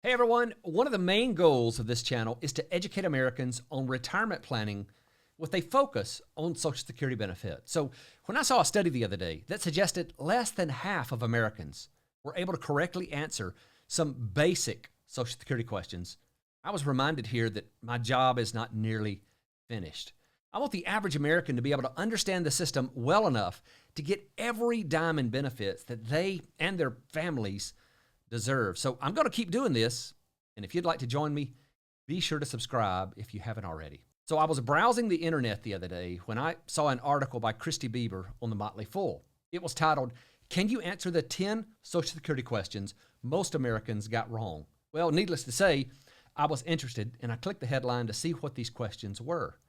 Hey everyone, one of the main goals of this channel is to educate Americans on retirement planning with a focus on Social Security benefits. So when I saw a study the other day that suggested less than half of Americans were able to correctly answer some basic Social Security questions, I was reminded here that my job is not nearly finished. I want the average American to be able to understand the system well enough to get every dime in benefits that they and their families deserve. So I'm going to keep doing this, and if you'd like to join me, be sure to subscribe if you haven't already. So I was browsing the internet the other day when I saw an article by Christy Bieber on the Motley Fool. It was titled, "Can you answer the 10 Social Security questions most Americans got wrong?" Well, needless to say, I was interested, and I clicked the headline to see what these questions were.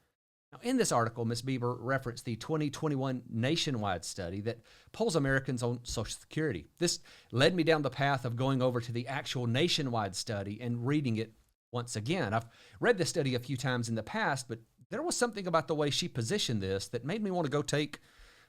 Now, in this article, Ms. Bieber referenced the 2021 nationwide study that polls Americans on Social Security. This led me down the path of going over to the actual nationwide study and reading it once again. I've read this study a few times in the past, but there was something about the way she positioned this that made me want to go take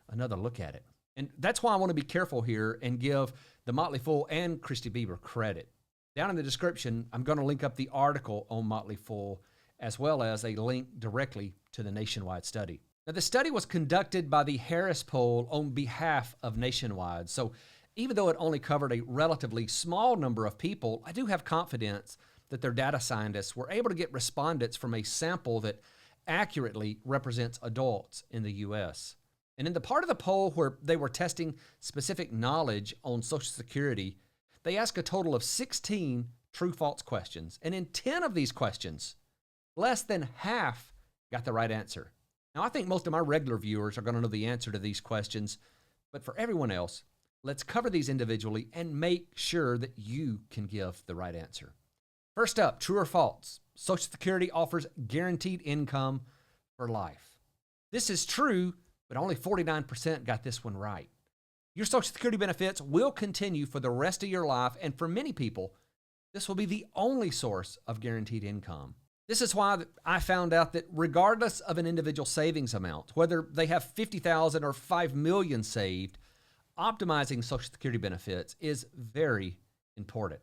another look at it. And that's why I want to be careful here and give the Motley Fool and Christy Bieber credit. Down in the description, I'm going to link up the article on Motley Fool as well as a link directly to the nationwide study. Now, the study was conducted by the Harris Poll on behalf of Nationwide. So even though it only covered a relatively small number of people, I do have confidence that their data scientists were able to get respondents from a sample that accurately represents adults in the U.S. And in the part of the poll where they were testing specific knowledge on Social Security, they asked a total of 16 true-false questions. And in 10 of these questions, less than half got the right answer. Now, I think most of my regular viewers are going to know the answer to these questions, but for everyone else, let's cover these individually and make sure that you can give the right answer. First up, true or false? Social Security offers guaranteed income for life. This is true, but only 49% got this one right. Your Social Security benefits will continue for the rest of your life, and for many people, this will be the only source of guaranteed income. This is why I found out that regardless of an individual savings amount, whether they have $50,000 or $5 million saved, optimizing Social Security benefits is very important.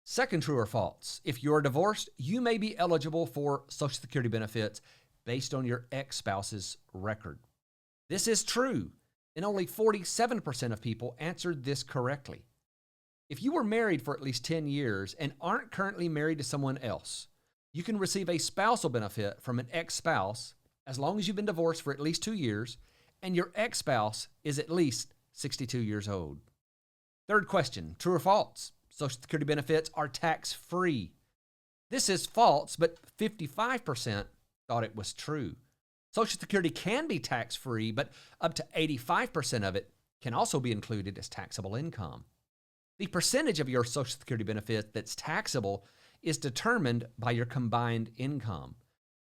Second, true or false? If you're divorced, you may be eligible for Social Security benefits based on your ex-spouse's record. This is true, and only 47% of people answered this correctly. If you were married for at least 10 years and aren't currently married to someone else, you can receive a spousal benefit from an ex-spouse as long as you've been divorced for at least 2 years and your ex-spouse is at least 62 years old. Third question, true or false? Social Security benefits are tax-free. This is false, but 55% thought it was true. Social Security can be tax-free, but up to 85% of it can also be included as taxable income. The percentage of your Social Security benefit that's taxable is determined by your combined income.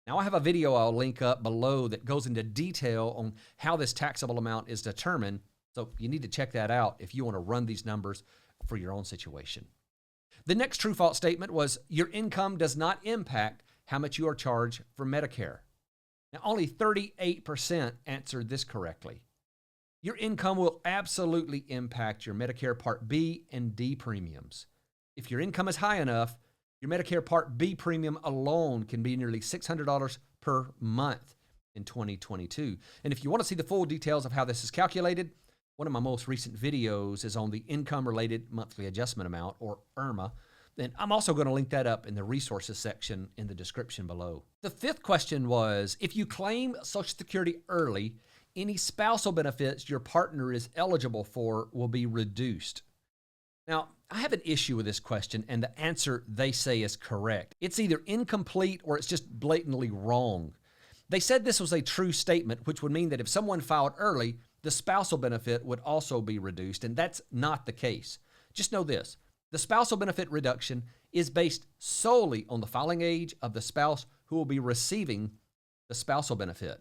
Now, I have a video I'll link up below that goes into detail on how this taxable amount is determined, so you need to check that out if you want to run these numbers for your own situation. The next true-false statement was, your income does not impact how much you are charged for Medicare. Now, only 38% answered this correctly. Your income will absolutely impact your Medicare Part B and D premiums. If your income is high enough, your Medicare Part B premium alone can be nearly $600 per month in 2022. And if you want to see the full details of how this is calculated, one of my most recent videos is on the Income-Related Monthly Adjustment Amount, or IRMA. And I'm also going to link that up in the resources section in the description below. The fifth question was, if you claim Social Security early, any spousal benefits your partner is eligible for will be reduced. Now, I have an issue with this question, and the answer they say is correct. It's either incomplete or it's just blatantly wrong. They said this was a true statement, which would mean that if someone filed early, the spousal benefit would also be reduced, and that's not the case. Just know this, the spousal benefit reduction is based solely on the filing age of the spouse who will be receiving the spousal benefit.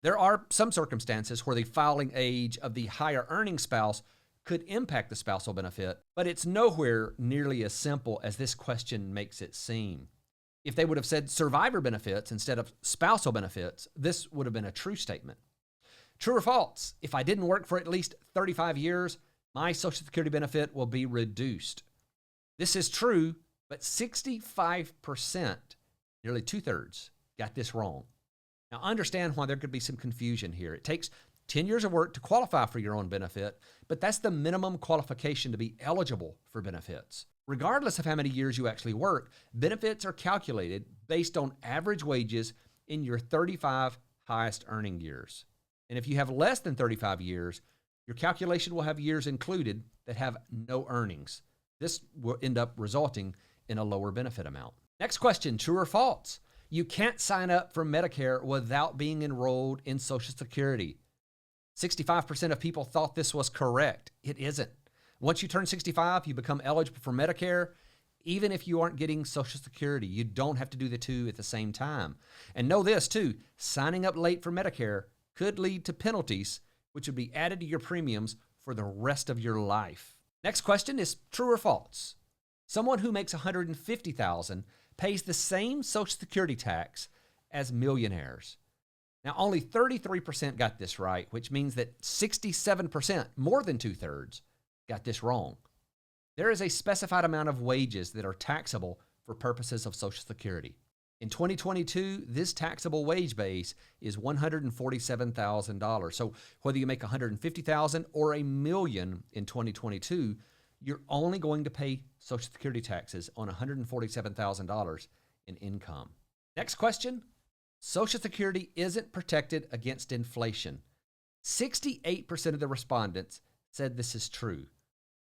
There are some circumstances where the filing age of the higher earning spouse could impact the spousal benefit, but it's nowhere nearly as simple as this question makes it seem. If they would have said survivor benefits instead of spousal benefits, this would have been a true statement. True or false? If I didn't work for at least 35 years, my Social Security benefit will be reduced. This is true, But 65%, nearly two-thirds, got this wrong. Now, understand why there could be some confusion here. It takes 10 years of work to qualify for your own benefit, but that's the minimum qualification to be eligible for benefits. Regardless of how many years you actually work, benefits are calculated based on average wages in your 35 highest earning years. And if you have less than 35 years, your calculation will have years included that have no earnings. This will end up resulting in a lower benefit amount. Next question, true or false? You can't sign up for Medicare without being enrolled in Social Security. 65% of people thought this was correct. It isn't. Once you turn 65, you become eligible for Medicare. Even if you aren't getting Social Security, you don't have to do the two at the same time. And know this too, signing up late for Medicare could lead to penalties, which would be added to your premiums for the rest of your life. Next question is true or false? Someone who makes $150,000 pays the same Social Security tax as millionaires. Now, only 33% got this right, which means that 67%, more than two-thirds, got this wrong. There is a specified amount of wages that are taxable for purposes of Social Security. In 2022, this taxable wage base is $147,000. So whether you make $150,000 or $1 million in 2022, you're only going to pay Social Security taxes on $147,000 in income. Next question. Social Security isn't protected against inflation. 68% of the respondents said this is true.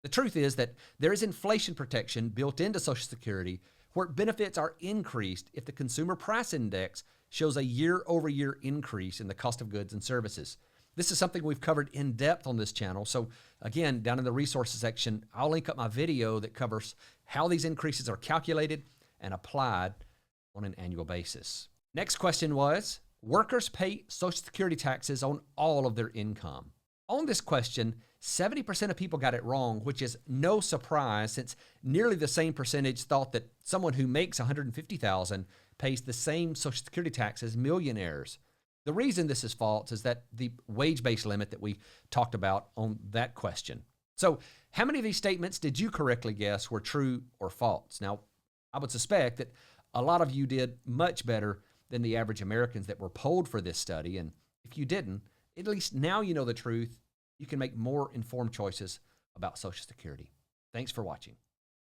The truth is that there is inflation protection built into Social Security where benefits are increased if the Consumer Price Index shows a year-over-year increase in the cost of goods and services. This is something we've covered in depth on this channel. So again, down in the resources section, I'll link up my video that covers how these increases are calculated and applied on an annual basis. Next question was, workers pay Social Security taxes on all of their income. On this question, 70% of people got it wrong, which is no surprise since nearly the same percentage thought that someone who makes $150,000 pays the same Social Security tax as millionaires. The reason this is false is that the wage-based limit that we talked about on that question. So how many of these statements did you correctly guess were true or false? Now, I would suspect that a lot of you did much better than the average Americans that were polled for this study. And if you didn't, at least now you know the truth. You can make more informed choices about Social Security. Thanks for watching.